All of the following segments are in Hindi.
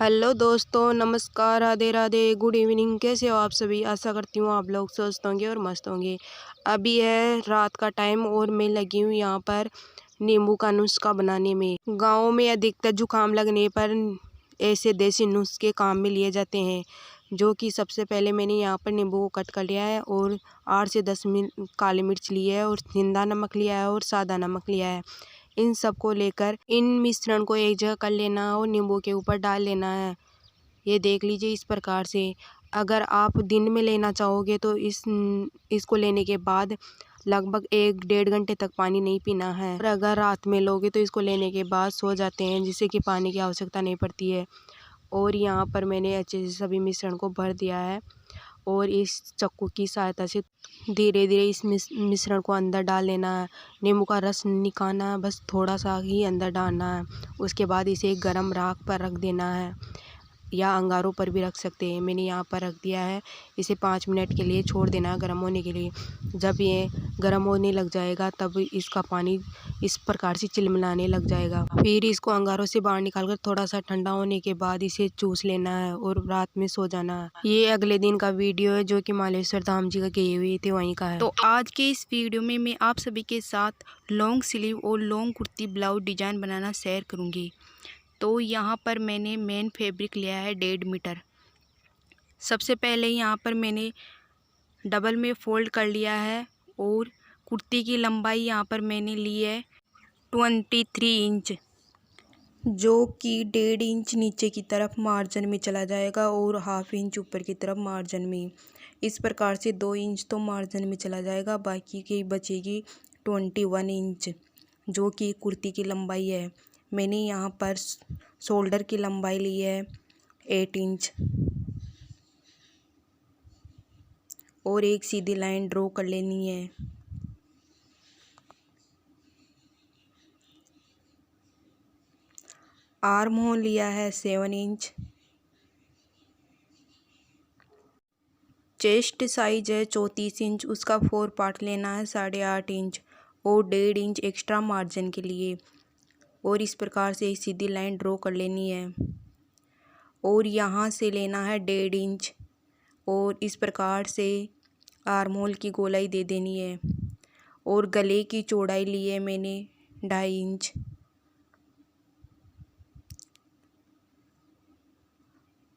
हेलो दोस्तों, नमस्कार, राधे राधे, गुड इवनिंग। कैसे हो आप सभी? आशा करती हूँ आप लोग स्वस्थ होंगे और मस्त होंगे। अभी है रात का टाइम और मैं लगी हूँ यहाँ पर नींबू का नुस्खा बनाने में। गाँव में अधिकतर जुकाम लगने पर ऐसे देसी नुस्खे काम में लिए जाते हैं, जो कि सबसे पहले मैंने यहाँ पर नींबू को कट कर लिया है और 8 से 10 काली मिर्च ली है और जिंदा नमक लिया है और सादा नमक लिया है। इन सबको लेकर इन मिश्रण को एक जगह कर लेना और नींबू के ऊपर डाल लेना है। ये देख लीजिए इस प्रकार से। अगर आप दिन में लेना चाहोगे तो इसको लेने के बाद लगभग 1-1.5 घंटे तक पानी नहीं पीना है, और अगर रात में लोगे तो इसको लेने के बाद सो जाते हैं, जिससे कि पानी की आवश्यकता नहीं पड़ती है। और यहाँ पर मैंने अच्छे से सभी मिश्रण को भर दिया है और इस चाकू की सहायता से धीरे धीरे इस मिश्रण को अंदर डाल लेना है। नींबू का रस निकालना है, बस थोड़ा सा ही अंदर डालना है। उसके बाद इसे एक गर्म राख पर रख देना है या अंगारों पर भी रख सकते हैं। मैंने यहाँ पर रख दिया है। इसे 5 मिनट के लिए छोड़ देना है गर्म होने के लिए। जब ये गर्म होने लग जाएगा तब इसका पानी इस प्रकार से चिलमिलाने लग जाएगा। फिर इसको अंगारों से बाहर निकालकर थोड़ा सा ठंडा होने के बाद इसे चूस लेना है और रात में सो जाना है। ये अगले दिन का वीडियो है, जो कि मालेश्वर धाम जी का गए हुए थे वहीं का है। तो आज के इस वीडियो में मैं आप सभी के साथ लॉन्ग स्लीव और लॉन्ग कुर्ती ब्लाउज डिजाइन बनाना शेयर करूंगी। तो यहाँ पर मैंने मेन फैब्रिक लिया है 1.5 मीटर। सबसे पहले यहाँ पर मैंने डबल में फोल्ड कर लिया है और कुर्ती की लंबाई यहाँ पर मैंने ली है 23 इंच, जो कि 1.5 इंच नीचे की तरफ मार्जिन में चला जाएगा और 1/2 इंच ऊपर की तरफ मार्जिन में। इस प्रकार से 2 इंच तो मार्जिन में चला जाएगा, बाकी की बचेगी 21 इंच, जो कि कुर्ती की लंबाई है। मैंने यहाँ पर शोल्डर की लंबाई ली है 8 इंच और एक सीधी लाइन ड्रॉ कर लेनी है। आर्म होल लिया है 7 इंच। चेस्ट साइज है 34 इंच, उसका 4 पार्ट लेना है 8.5 इंच और 1.5 इंच एक्स्ट्रा मार्जिन के लिए। और इस प्रकार से एक सीधी लाइन ड्रॉ कर लेनी है और यहाँ से लेना है 1.5 इंच और इस प्रकार से आर्म होल की गोलाई दे देनी है। और गले की चौड़ाई ली है मैंने 2.5 इंच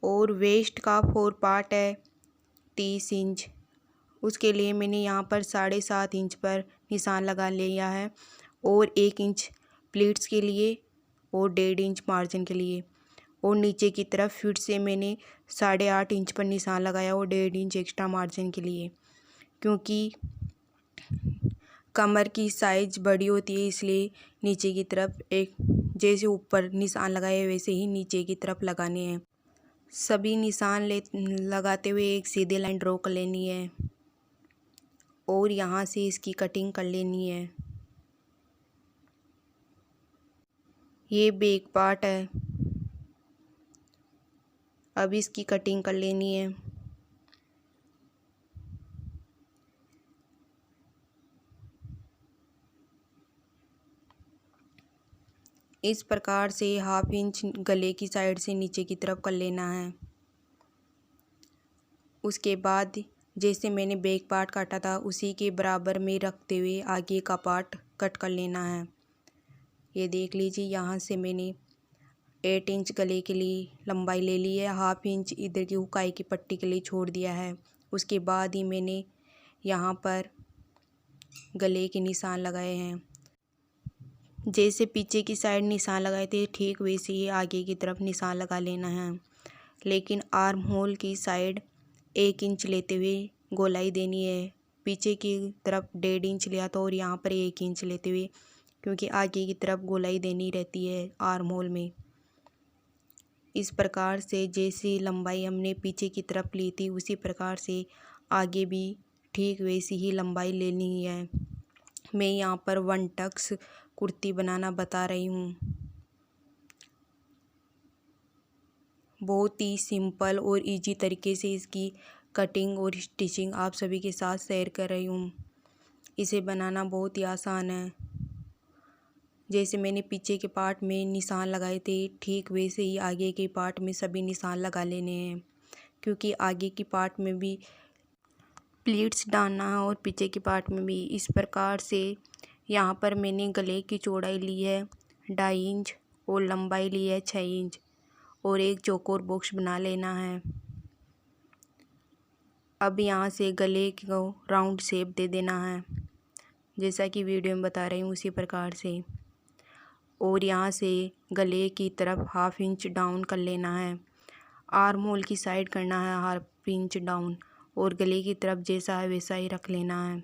और वेस्ट का 4 पार्ट है 30 इंच। उसके लिए मैंने यहाँ पर 7.5 इंच पर निशान लगा लिया है और 1 इंच प्लीट्स के लिए और 1.5 इंच मार्जिन के लिए। और नीचे की तरफ फिर से मैंने 8.5 इंच पर निशान लगाया और 1.5 इंच एक्स्ट्रा मार्जिन के लिए, क्योंकि कमर की साइज बड़ी होती है, इसलिए नीचे की तरफ एक जैसे ऊपर निशान लगाए वैसे ही नीचे की तरफ लगाने हैं। सभी निशान लगाते हुए एक सीधी लाइन ड्रॉ कर लेनी है और यहाँ से इसकी कटिंग कर लेनी है। ये बैक पार्ट है, अब इसकी कटिंग कर लेनी है। इस प्रकार से 1/2 इंच गले की साइड से नीचे की तरफ कर लेना है। उसके बाद जैसे मैंने बैक पार्ट काटा था उसी के बराबर में रखते हुए आगे का पार्ट कट कर लेना है। ये देख लीजिए, यहाँ से मैंने 8 इंच गले के लिए लंबाई ले ली है, 1/2 इंच इधर की हुकाई की पट्टी के लिए छोड़ दिया है। उसके बाद ही मैंने यहाँ पर गले के निशान लगाए हैं। जैसे पीछे की साइड निशान लगाए थे ठीक वैसे ही आगे की तरफ निशान लगा लेना है, लेकिन आर्म होल की साइड 1 इंच लेते हुए गोलाई देनी है। पीछे की तरफ 1.5 इंच लिया था और यहाँ पर 1 इंच लेते हुए, क्योंकि आगे की तरफ गोलाई देनी रहती है आर्म होल में। इस प्रकार से जैसी लंबाई हमने पीछे की तरफ ली थी उसी प्रकार से आगे भी ठीक वैसी ही लंबाई लेनी है। मैं यहाँ पर 1 टक्स कुर्ती बनाना बता रही हूँ। बहुत ही सिंपल और इजी तरीके से इसकी कटिंग और स्टिचिंग आप सभी के साथ शेयर कर रही हूँ। इसे बनाना बहुत ही आसान है। जैसे मैंने पीछे के पार्ट में निशान लगाए थे ठीक वैसे ही आगे के पार्ट में सभी निशान लगा लेने हैं, क्योंकि आगे की पार्ट में भी प्लीट्स डालना है और पीछे के पार्ट में भी। इस प्रकार से यहाँ पर मैंने गले की चौड़ाई ली है 2.5 इंच और लंबाई ली है 6 इंच और एक चौकोर बॉक्स बना लेना है। अब यहाँ से गले को राउंड शेप दे देना है, जैसा कि वीडियो में बता रही हूँ उसी प्रकार से। और यहाँ से गले की तरफ 1/2 इंच डाउन कर लेना है। आर्म होल की साइड करना है 1/2 इंच डाउन और गले की तरफ जैसा है वैसा ही रख लेना है।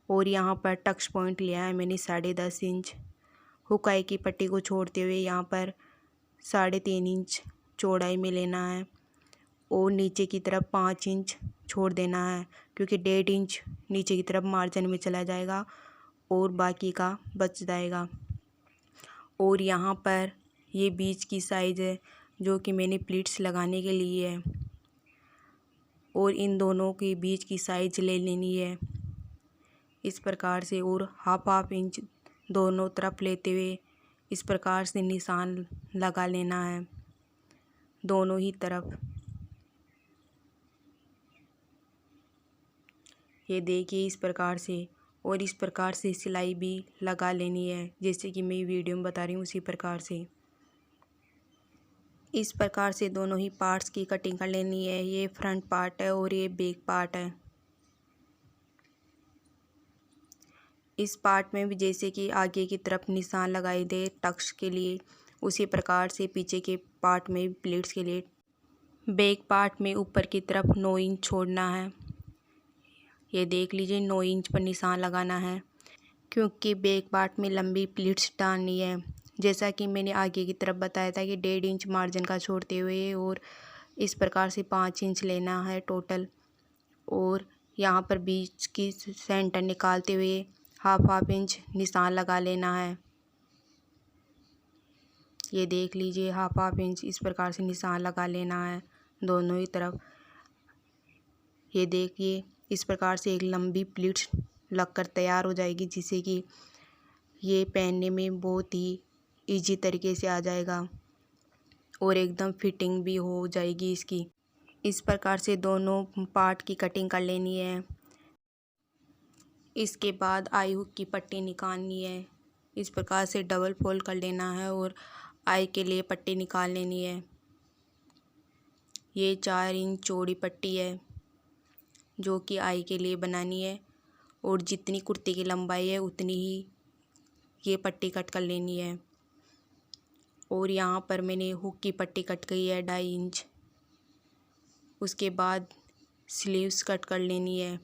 और यहाँ पर टक्स पॉइंट लिया है मैंने 10.5 इंच। हुकाई की पट्टी को छोड़ते हुए यहाँ पर 3.5 इंच चौड़ाई में लेना है और नीचे की तरफ 5 इंच छोड़ देना है, क्योंकि 1.5 इंच नीचे की तरफ मार्जिन में चला जाएगा और बाकी का बच जाएगा। और यहाँ पर ये बीच की साइज़ है जो कि मैंने प्लीट्स लगाने के लिए है, और इन दोनों के बीच की साइज़ ले लेनी है इस प्रकार से। और 1/2 इंच दोनों तरफ लेते हुए इस प्रकार से निशान लगा लेना है दोनों ही तरफ। ये देखिए इस प्रकार से, और इस प्रकार से सिलाई भी लगा लेनी है जैसे कि मैं वीडियो में बता रही हूँ उसी प्रकार से। इस प्रकार से दोनों ही पार्ट्स की कटिंग कर लेनी है। ये फ्रंट पार्ट है और ये बैक पार्ट है। इस पार्ट में भी जैसे कि आगे की तरफ निशान लगाए दे टक्स के लिए, उसी प्रकार से पीछे के पार्ट में प्लीट्स के लिए बैक पार्ट में ऊपर की तरफ 9 इंच छोड़ना है। ये देख लीजिए 9 इंच पर निशान लगाना है, क्योंकि बैक पार्ट में लंबी प्लीट्स डालनी है। जैसा कि मैंने आगे की तरफ बताया था कि 1.5 इंच मार्जिन का छोड़ते हुए और इस प्रकार से 5 इंच लेना है टोटल। और यहाँ पर बीच की सेंटर निकालते हुए 1/2 इंच निशान लगा लेना है। ये देख लीजिए 1/2 इंच इस प्रकार से निशान लगा लेना है दोनों ही तरफ। ये देखिए इस प्रकार से एक लंबी प्लीट्स लगकर तैयार हो जाएगी, जिससे कि ये पहनने में बहुत ही इजी तरीके से आ जाएगा और एकदम फिटिंग भी हो जाएगी इसकी। इस प्रकार से दोनों पार्ट की कटिंग कर लेनी है। इसके बाद आई हुक की पट्टी निकालनी है। इस प्रकार से डबल फोल्ड कर लेना है और आई के लिए पट्टी निकाल लेनी है। ये 4 इंच चौड़ी पट्टी है जो कि आई के लिए बनानी है, और जितनी कुर्ती की लंबाई है उतनी ही ये पट्टी कट कर लेनी है। और यहाँ पर मैंने हुक की पट्टी कट गई है 2.5 इंच। उसके बाद स्लीव्स कट कर लेनी है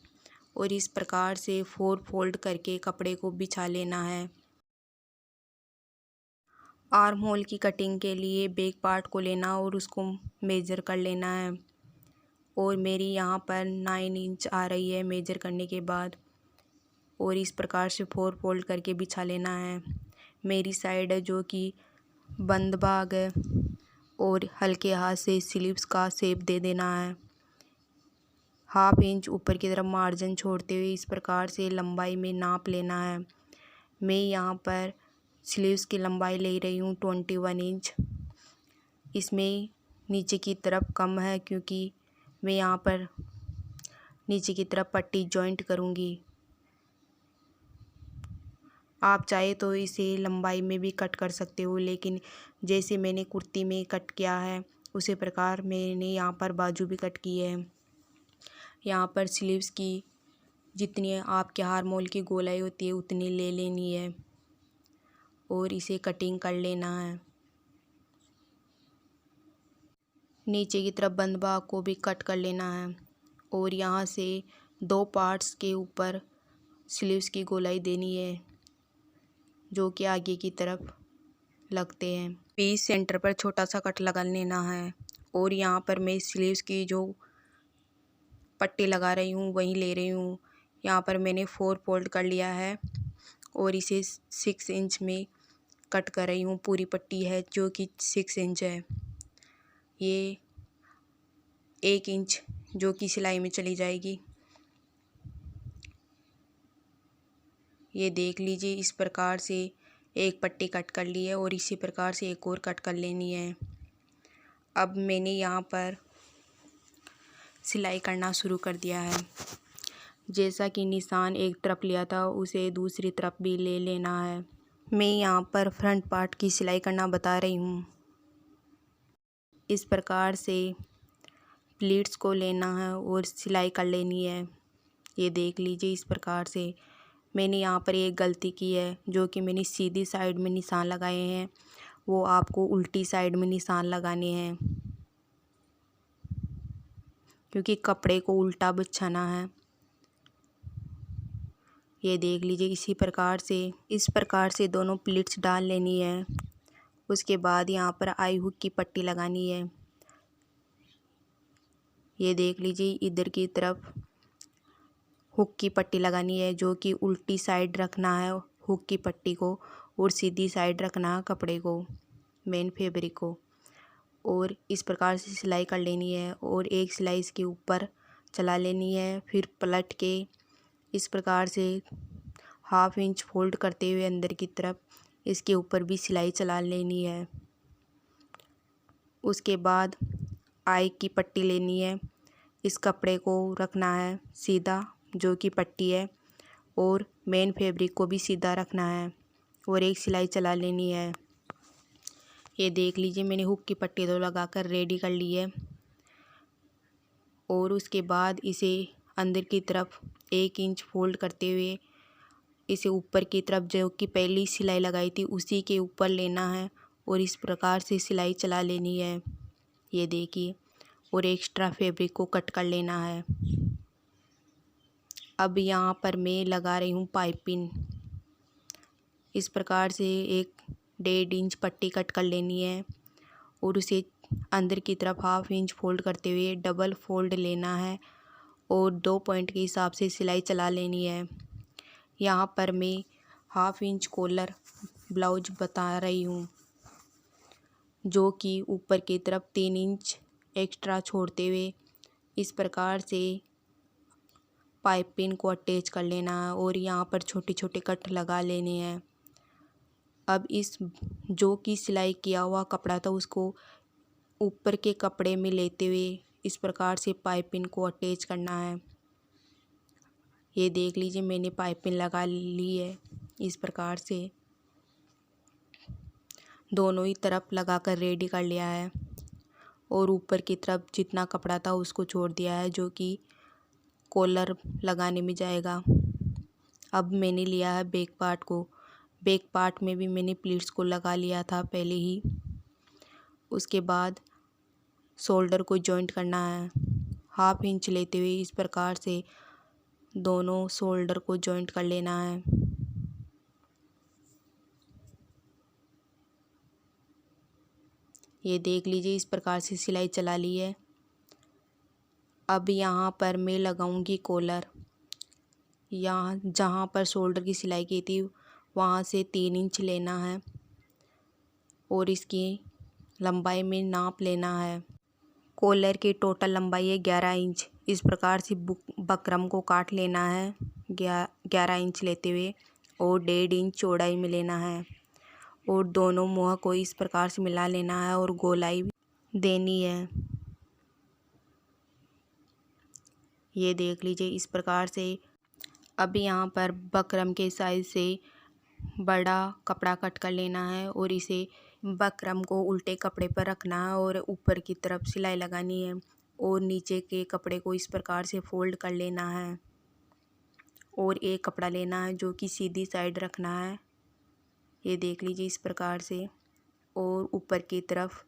और इस प्रकार से 4 फोल्ड करके कपड़े को बिछा लेना है। आर्म होल की कटिंग के लिए बैक पार्ट को लेना और उसको मेज़र कर लेना है, और मेरी यहाँ पर 9 इंच आ रही है मेज़र करने के बाद। और इस प्रकार से 4 फोल्ड करके बिछा लेना है। मेरी साइड है जो कि बंद भाग है, और हल्के हाथ से स्लीव्स का शेप दे देना है। 1/2 इंच ऊपर की तरफ मार्जिन छोड़ते हुए इस प्रकार से लंबाई में नाप लेना है। मैं यहाँ पर स्लीव्स की लंबाई ले रही हूँ 21 इंच। इसमें नीचे की तरफ कम है क्योंकि मैं यहाँ पर नीचे की तरफ पट्टी जॉइंट करूँगी। आप चाहे तो इसे लंबाई में भी कट कर सकते हो, लेकिन जैसे मैंने कुर्ती में कट किया है उसी प्रकार मैंने यहाँ पर बाजू भी कट की है। यहाँ पर स्लीव्स की जितनी आपके आर्म होल की गोलाई होती है उतनी ले लेनी है और इसे कटिंग कर लेना है। नीचे की तरफ बंद भाग को भी कट कर लेना है, और यहाँ से 2 पार्ट्स के ऊपर स्लीव्स की गोलाई देनी है जो कि आगे की तरफ लगते हैं। पीस सेंटर पर छोटा सा कट लगा लेना है, और यहाँ पर मैं स्लीव्स की जो पट्टी लगा रही हूँ वही ले रही हूँ। यहाँ पर मैंने 4 फोल्ड कर लिया है और इसे 6 इंच में कट कर रही हूँ। पूरी पट्टी है जो कि 6 इंच है। ये 1 इंच जो कि सिलाई में चली जाएगी। ये देख लीजिए इस प्रकार से एक पट्टी कट कर ली है और इसी प्रकार से एक और कट कर लेनी है। अब मैंने यहाँ पर सिलाई करना शुरू कर दिया है। जैसा कि निशान एक तरफ लिया था उसे दूसरी तरफ भी ले लेना है। मैं यहाँ पर फ्रंट पार्ट की सिलाई करना बता रही हूँ। इस प्रकार से प्लीट्स को लेना है और सिलाई कर लेनी है। ये देख लीजिए, इस प्रकार से। मैंने यहाँ पर एक गलती की है, जो कि मैंने सीधी साइड में निशान लगाए हैं, वो आपको उल्टी साइड में निशान लगाने हैं, क्योंकि कपड़े को उल्टा बिछाना है। ये देख लीजिए, इस प्रकार से दोनों प्लीट्स डाल लेनी है। उसके बाद यहाँ पर आई हुक की पट्टी लगानी है। ये देख लीजिए, इधर की तरफ हुक की पट्टी लगानी है, जो कि उल्टी साइड रखना है हुक की पट्टी को, और सीधी साइड रखना है कपड़े को, मेन फैब्रिक को। और इस प्रकार से सिलाई कर लेनी है और एक सिलाई इसके ऊपर चला लेनी है। फिर पलट के इस प्रकार से 1/2 इंच फोल्ड करते हुए अंदर की तरफ इसके ऊपर भी सिलाई चला लेनी है। उसके बाद आई की पट्टी लेनी है। इस कपड़े को रखना है सीधा, जो कि पट्टी है, और मेन फैब्रिक को भी सीधा रखना है और एक सिलाई चला लेनी है। ये देख लीजिए, मैंने हुक की पट्टी तो लगाकर रेडी कर ली है। और उसके बाद इसे अंदर की तरफ 1 इंच फोल्ड करते हुए इसे ऊपर की तरफ, जो कि पहली सिलाई लगाई थी उसी के ऊपर लेना है और इस प्रकार से सिलाई चला लेनी है। ये देखिए, और एक्स्ट्रा फैब्रिक को कट कर लेना है। अब यहाँ पर मैं लगा रही हूँ पाइपिंग। इस प्रकार से एक 1.5 इंच पट्टी कट कर लेनी है और उसे अंदर की तरफ 1/2 इंच फोल्ड करते हुए डबल फोल्ड लेना है और 2 पॉइंट के हिसाब से सिलाई चला लेनी है। यहाँ पर मैं 1/2 इंच कॉलर ब्लाउज बता रही हूँ, जो कि ऊपर की तरफ 3 इंच एक्स्ट्रा छोड़ते हुए इस प्रकार से पाइपिंग को अटैच कर लेना है और यहाँ पर छोटे छोटे कट लगा लेने हैं। अब इस जो कि सिलाई किया हुआ कपड़ा था उसको ऊपर के कपड़े में लेते हुए इस प्रकार से पाइपिंग को अटैच करना है। ये देख लीजिए, मैंने पाइपिंग लगा ली है। इस प्रकार से दोनों ही तरफ लगाकर रेडी कर लिया है और ऊपर की तरफ जितना कपड़ा था उसको छोड़ दिया है, जो कि कॉलर लगाने में जाएगा। अब मैंने लिया है बैक पार्ट को। बैक पार्ट में भी मैंने प्लीट्स को लगा लिया था पहले ही। उसके बाद शोल्डर को जॉइंट करना है 1/2 इंच लेते हुए इस प्रकार से दोनों शोल्डर को जॉइंट कर लेना है। ये देख लीजिए, इस प्रकार से सिलाई चला ली है। अब यहाँ पर मैं लगाऊंगी कॉलर। यहाँ जहाँ पर शोल्डर की सिलाई की थी वहाँ से 3 इंच लेना है और इसकी लंबाई में नाप लेना है। कॉलर की टोटल लंबाई है 11 इंच। इस प्रकार से बकरम को काट लेना है 11 इंच लेते हुए और 1.5 इंच चौड़ाई में लेना है और दोनों मुँह को इस प्रकार से मिला लेना है और गोलाई देनी है। ये देख लीजिए, इस प्रकार से। अब यहाँ पर बकरम के साइज से बड़ा कपड़ा कट कर लेना है और इसे बकरम को उल्टे कपड़े पर रखना है और ऊपर की तरफ सिलाई लगानी है और नीचे के कपड़े को इस प्रकार से फोल्ड कर लेना है और एक कपड़ा लेना है जो कि सीधी साइड रखना है। ये देख लीजिए, इस प्रकार से, और ऊपर की तरफ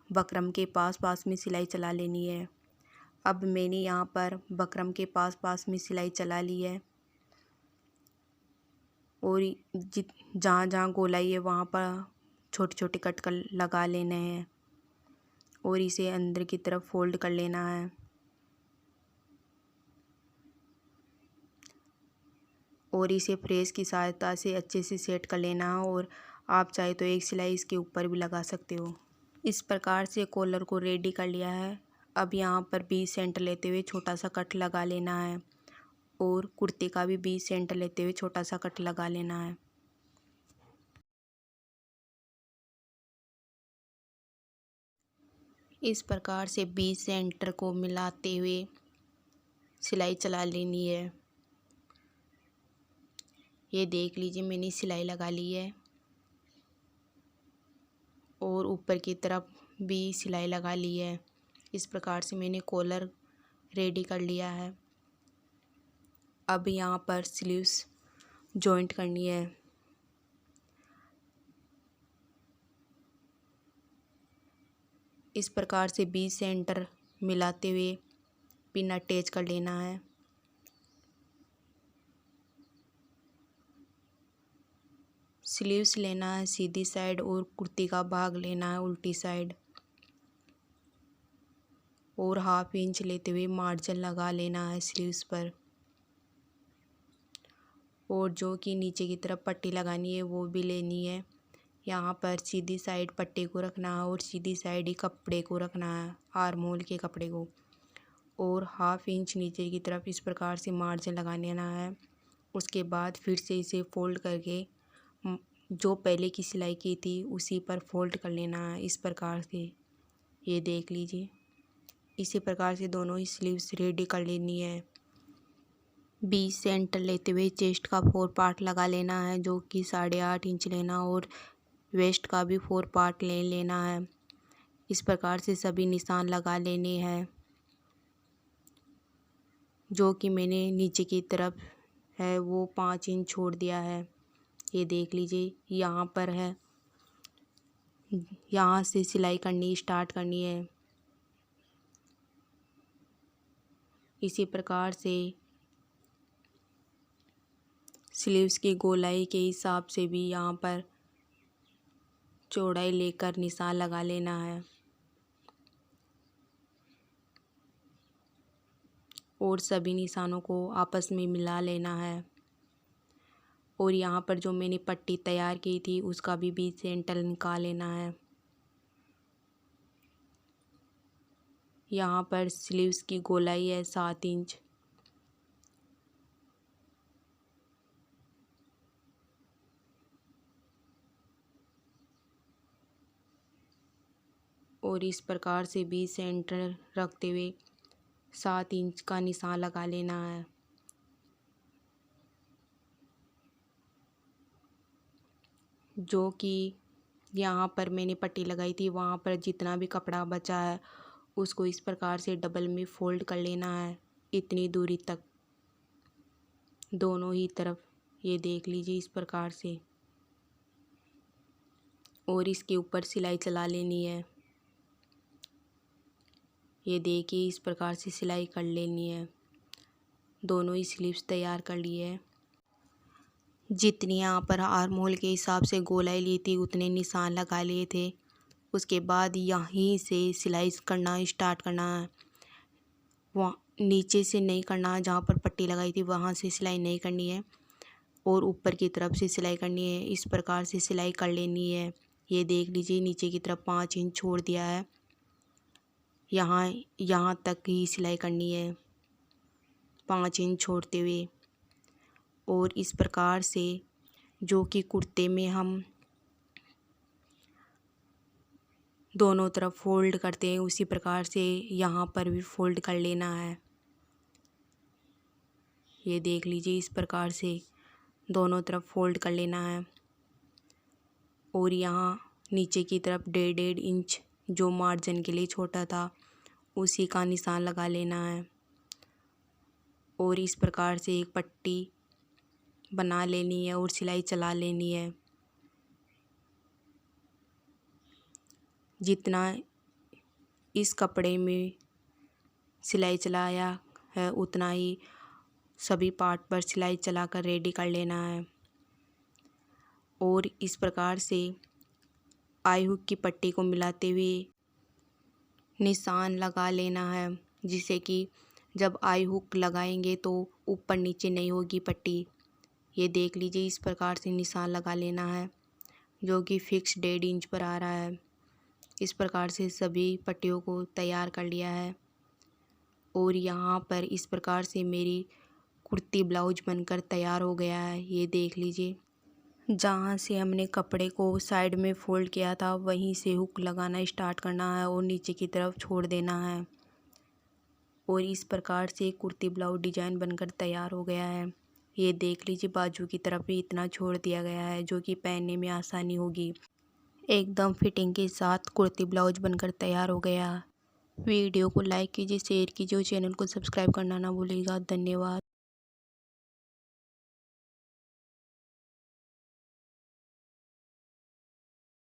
बकरम के पास में सिलाई चला लेनी है। अब मैंने यहाँ पर बकरम के पास में सिलाई चला ली है और जहाँ जहाँ गोलाई है वहाँ पर छोटे छोटे कट कर लगा लेने हैं और इसे अंदर की तरफ फोल्ड कर लेना है। और इसे प्रेस की सहायता से अच्छे से सेट कर लेना है और आप चाहे तो एक सिलाई इसके ऊपर भी लगा सकते हो। इस प्रकार से कॉलर को रेडी कर लिया है। अब यहाँ पर 20 सेंटर लेते हुए छोटा सा कट लगा लेना है और कुर्ते का भी 20 सेंटर लेते हुए छोटा सा कट लगा लेना है। इस प्रकार से बीच सेंटर को मिलाते हुए सिलाई चला लेनी है। ये देख लीजिए मैंने सिलाई लगा ली है और ऊपर की तरफ भी सिलाई लगा ली है। इस प्रकार से मैंने कॉलर रेडी कर लिया है। अब यहाँ पर स्लीव्स जॉइंट करनी है। इस प्रकार से बीच सेंटर मिलाते हुए पिन अटैच कर लेना है। स्लीव्स लेना है सीधी साइड और कुर्ती का भाग लेना है उल्टी साइड और हाफ इंच लेते हुए मार्जिन लगा लेना है स्लीव्स पर। और जो कि नीचे की तरफ पट्टी लगानी है वो भी लेनी है। यहाँ पर सीधी साइड पट्टी को रखना है और सीधी साइड ही कपड़े को रखना है, आर्म होल के कपड़े को। और हाफ इंच नीचे की तरफ इस प्रकार से मार्जिन लगा लेना है। उसके बाद फिर से इसे फोल्ड करके जो पहले की सिलाई की थी उसी पर फोल्ड कर लेना है इस प्रकार से। ये देख लीजिए, इसी प्रकार से दोनों ही स्लीव्स रेडी कर लेनी है। बीच सेंटर लेते हुए चेस्ट का 4 पार्ट लगा लेना है जो कि 8.5 इंच लेना और वेस्ट का भी 4 पार्ट ले लेना है। इस प्रकार से सभी निशान लगा लेने हैं। जो कि मैंने नीचे की तरफ है वो 5 इंच छोड़ दिया है। ये देख लीजिए, यहाँ पर है, यहाँ से सिलाई करनी स्टार्ट करनी है। इसी प्रकार से स्लीव्स की गोलाई के हिसाब से भी यहाँ पर चौड़ाई लेकर निशान लगा लेना है। और सभी निशानों को आपस में मिला लेना है। और यहाँ पर जो मैंने पट्टी तैयार की थी उसका भी बीच सेंटर निकाल लेना है। यहाँ पर स्लीव्स की गोलाई है 7 इंच। और इस प्रकार से बीच सेंटर रखते हुए 7 इंच का निशान लगा लेना है। जो कि यहाँ पर मैंने पट्टी लगाई थी वहाँ पर जितना भी कपड़ा बचा है उसको इस प्रकार से डबल में फोल्ड कर लेना है इतनी दूरी तक दोनों ही तरफ। ये देख लीजिए इस प्रकार से। और इसके ऊपर सिलाई चला लेनी है। ये देखिए इस प्रकार से सिलाई कर लेनी है। दोनों ही स्लीव्स तैयार कर लिए है। जितनी यहाँ पर आर्म होल के हिसाब से गोलाई ली थी उतने निशान लगा लिए थे। उसके बाद यहीं से सिलाई करना स्टार्ट करना है। वहाँ नीचे से नहीं करना है, जहाँ पर पट्टी लगाई थी वहाँ से सिलाई नहीं करनी है और ऊपर की तरफ से सिलाई करनी है। इस प्रकार से सिलाई कर लेनी है। ये देख लीजिए नीचे की तरफ 5 इंच छोड़ दिया है। यहाँ तक ही सिलाई करनी है 5 इंच छोड़ते हुए। और इस प्रकार से जो कि कुर्ते में हम दोनों तरफ फोल्ड करते हैं उसी प्रकार से यहाँ पर भी फोल्ड कर लेना है। ये देख लीजिए इस प्रकार से दोनों तरफ फोल्ड कर लेना है। और यहाँ नीचे की तरफ 1.5 इंच जो मार्जिन के लिए छोटा था उसी का निशान लगा लेना है। और इस प्रकार से एक पट्टी बना लेनी है और सिलाई चला लेनी है। जितना इस कपड़े में सिलाई चलाया है उतना ही सभी पार्ट पर सिलाई चलाकर रेडी कर लेना है। और इस प्रकार से आई हुक की पट्टी को मिलाते हुए निशान लगा लेना है, जिससे कि जब आई हुक लगाएंगे तो ऊपर नीचे नहीं होगी पट्टी। ये देख लीजिए इस प्रकार से निशान लगा लेना है जो कि फिक्स 1.5 इंच पर आ रहा है। इस प्रकार से सभी पट्टियों को तैयार कर लिया है। और यहाँ पर इस प्रकार से मेरी कुर्ती ब्लाउज बनकर तैयार हो गया है। ये देख लीजिए। जहाँ से हमने कपड़े को साइड में फोल्ड किया था वहीं से हुक लगाना स्टार्ट करना है और नीचे की तरफ छोड़ देना है। और इस प्रकार से कुर्ती ब्लाउज डिजाइन बनकर तैयार हो गया है। ये देख लीजिए, बाजू की तरफ भी इतना छोड़ दिया गया है जो कि पहनने में आसानी होगी। एकदम फिटिंग के साथ कुर्ती ब्लाउज बनकर तैयार हो गया। वीडियो को लाइक कीजिए, शेयर कीजिए और चैनल को सब्सक्राइब करना ना भूलिएगा। धन्यवाद।